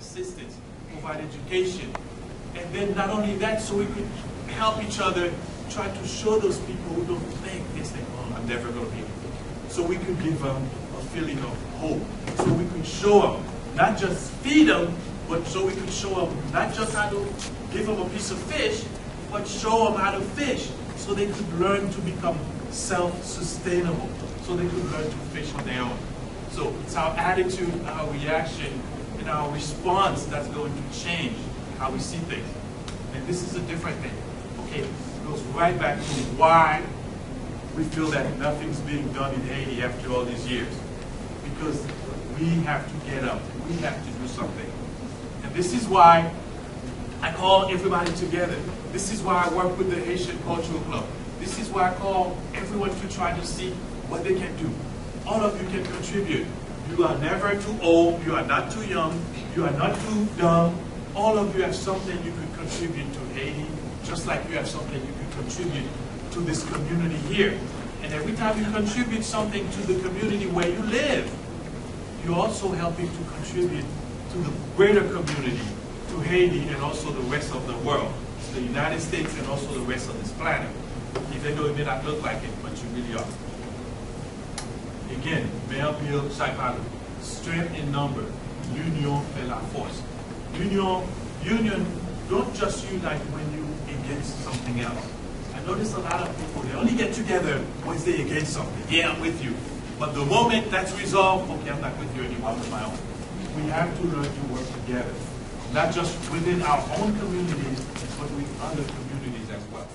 assistance, provide education. And then not only that, so we could help each other, try to show those people who don't think, they say, oh, I'm never going to be able to. So we could give them a feeling of hope. So we could show them, not just feed them, but so we could show them not just how to give them a piece of fish, but show them how to fish, so they could learn to become self-sustainable, so they could learn to fish on their own. So it's our attitude, our reaction, and our response that's going to change how we see things. And this is a different thing. Okay, it goes right back to why we feel that nothing's being done in Haiti after all these years. Because we have to get up. We have to do something. And this is why I call everybody together. This is why I work with the Haitian Cultural Club. This is why I call everyone to try to see what they can do. All of you can contribute. You are never too old. You are not too young. You are not too dumb. All of you have something you could contribute to Haiti, just like you have something you could contribute to this community here. And every time you contribute something to the community where you live, you're also helping to contribute to the greater community, to Haiti and also the rest of the world, to the United States and also the rest of this planet. Even though it may not look like it, but you really are. Again, Anpil Chay Pa Lou. Strength in number. L'union fait la force. Union, don't just unite when you're against something else. I notice a lot of people, they only get together once they're against something. Yeah, I'm with you. But the moment that's resolved, okay, I'm not with you anymore, I'm with my own. We have to learn to work together. Not just within our own communities, but with other communities as well.